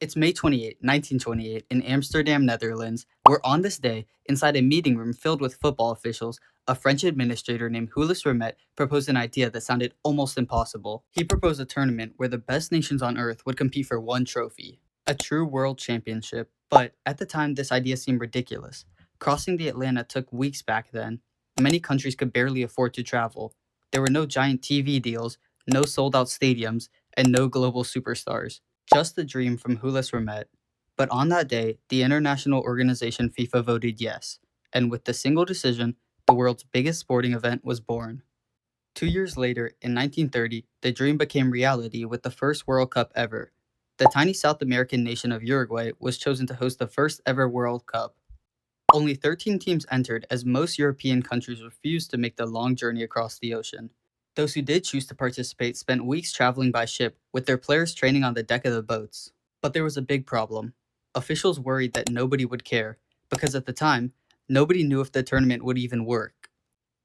It's May 28, 1928, in Amsterdam, Netherlands, where on this day, inside a meeting room filled with football officials, a French administrator named Jules Rimet proposed an idea that sounded almost impossible. He proposed a tournament where the best nations on Earth would compete for one trophy, a true world championship. But at the time, this idea seemed ridiculous. Crossing the Atlantic took weeks back then. Many countries could barely afford to travel. There were no giant TV deals, no sold out stadiums, and no global superstars. Just a dream from Jules Rimet. But on that day, the international organization FIFA voted yes, and with the single decision, the world's biggest sporting event was born. 2 years later, in 1930, the dream became reality with the first World Cup ever. The tiny South American nation of Uruguay was chosen to host the first ever World Cup. Only 13 teams entered as most European countries refused to make the long journey across the ocean. Those who did choose to participate spent weeks traveling by ship, with their players training on the deck of the boats. But there was a big problem. Officials worried that nobody would care, because at the time, nobody knew if the tournament would even work.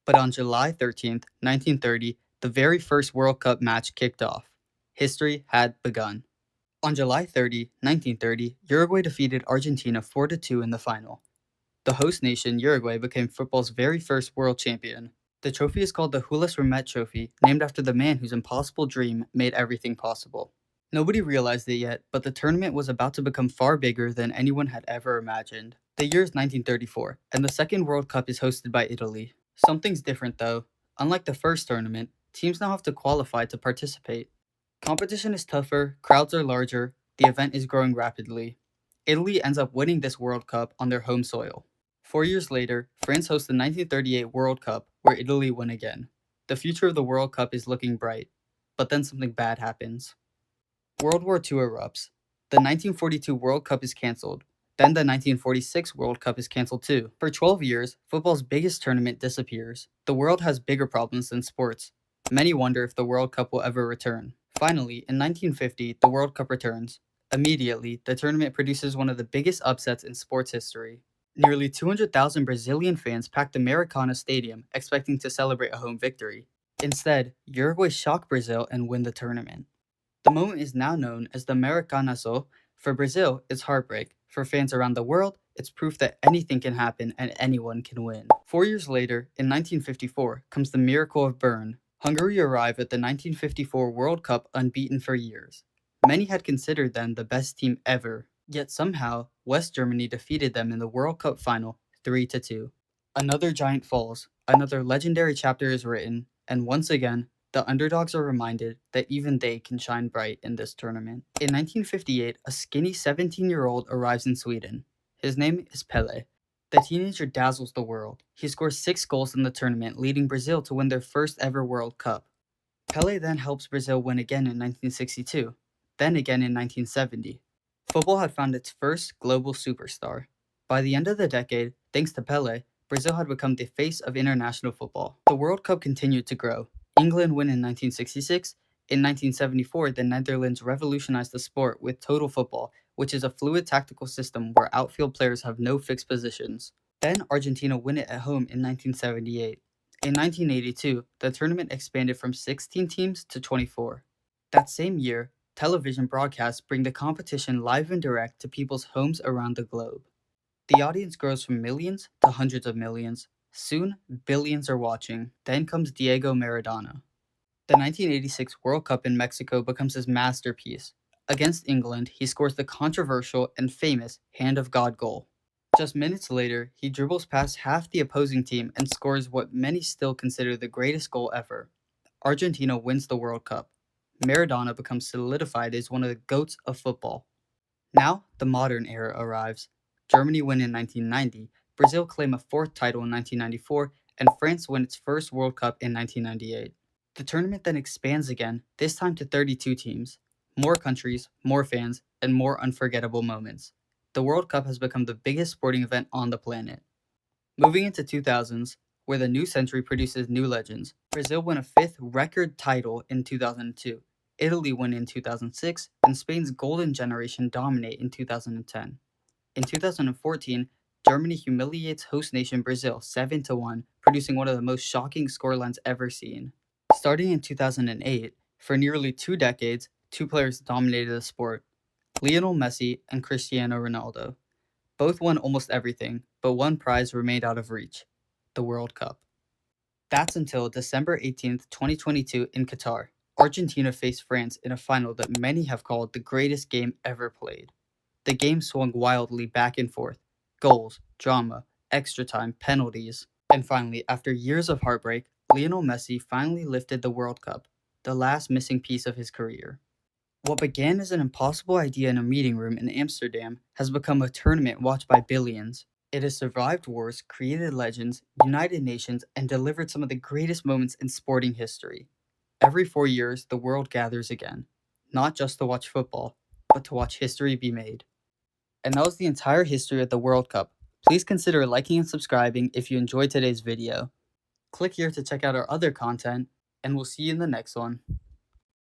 But on July 13th, 1930, the very first World Cup match kicked off. History had begun. On July 30, 1930, Uruguay defeated Argentina 4-2 in the final. The host nation, Uruguay, became football's very first world champion. The trophy is called the Jules Rimet Trophy, named after the man whose impossible dream made everything possible. Nobody realized it yet, but the tournament was about to become far bigger than anyone had ever imagined. The year is 1934, and the second World Cup is hosted by Italy. Something's different though. Unlike the first tournament, teams now have to qualify to participate. Competition is tougher, crowds are larger, the event is growing rapidly. Italy ends up winning this World Cup on their home soil. 4 years later, France hosts the 1938 World Cup, where Italy win again. The future of the World Cup is looking bright. But then something bad happens. World War II erupts. The 1942 World Cup is cancelled. Then the 1946 World Cup is cancelled too. For 12 years, football's biggest tournament disappears. The world has bigger problems than sports. Many wonder if the World Cup will ever return. Finally, in 1950, the World Cup returns. Immediately, the tournament produces one of the biggest upsets in sports history. Nearly 200,000 Brazilian fans packed the Maracana Stadium, expecting to celebrate a home victory. Instead, Uruguay shock Brazil and win the tournament. The moment is now known as the Maracanazo. For Brazil, it's heartbreak. For fans around the world, it's proof that anything can happen and anyone can win. 4 years later, in 1954, comes the miracle of Bern. Hungary arrive at the 1954 World Cup unbeaten for years. Many had considered them the best team ever, yet somehow, West Germany defeated them in the World Cup final 3-2. Another giant falls, another legendary chapter is written, and once again, the underdogs are reminded that even they can shine bright in this tournament. In 1958, a skinny 17-year-old arrives in Sweden. His name is Pele. The teenager dazzles the world. He scores 6 goals in the tournament, leading Brazil to win their first ever World Cup. Pele then helps Brazil win again in 1962, then again in 1970. Football had found its first global superstar. By the end of the decade, thanks to Pele, Brazil had become the face of international football. The World Cup continued to grow. England won in 1966. In 1974, the Netherlands revolutionized the sport with total football, which is a fluid tactical system where outfield players have no fixed positions. Then Argentina win it at home in 1978. In 1982, the tournament expanded from 16 teams to 24. That same year, television broadcasts bring the competition live and direct to people's homes around the globe. The audience grows from millions to hundreds of millions. Soon, billions are watching. Then comes Diego Maradona. The 1986 World Cup in Mexico becomes his masterpiece. Against England, he scores the controversial and famous Hand of God goal. Just minutes later, he dribbles past half the opposing team and scores what many still consider the greatest goal ever. Argentina wins the World Cup. Maradona becomes solidified as one of the GOATs of football. Now, the modern era arrives. Germany win in 1990, Brazil claim a fourth title in 1994, and France win its first World Cup in 1998. The tournament then expands again, this time to 32 teams. More countries, more fans, and more unforgettable moments. The World Cup has become the biggest sporting event on the planet. Moving into 2000s, where the new century produces new legends, Brazil won a fifth record title in 2002. Italy won in 2006, and Spain's golden generation dominate in 2010. In 2014, Germany humiliates host nation Brazil 7-1, producing one of the most shocking scorelines ever seen. Starting in 2008, for nearly 2 decades, two players dominated the sport. Lionel Messi and Cristiano Ronaldo. Both won almost everything, but one prize remained out of reach: the World Cup. That's until December 18th, 2022 in Qatar. Argentina faced France in a final that many have called the greatest game ever played. The game swung wildly back and forth: goals, drama, extra time, penalties. And finally, after years of heartbreak, Lionel Messi finally lifted the World Cup, the last missing piece of his career. What began as an impossible idea in a meeting room in Amsterdam has become a tournament watched by billions. It has survived wars, created legends, united nations, and delivered some of the greatest moments in sporting history. Every 4 years, the world gathers again, not just to watch football, but to watch history be made. And that was the entire history of the World Cup. Please consider liking and subscribing if you enjoyed today's video. Click here to check out our other content, and we'll see you in the next one.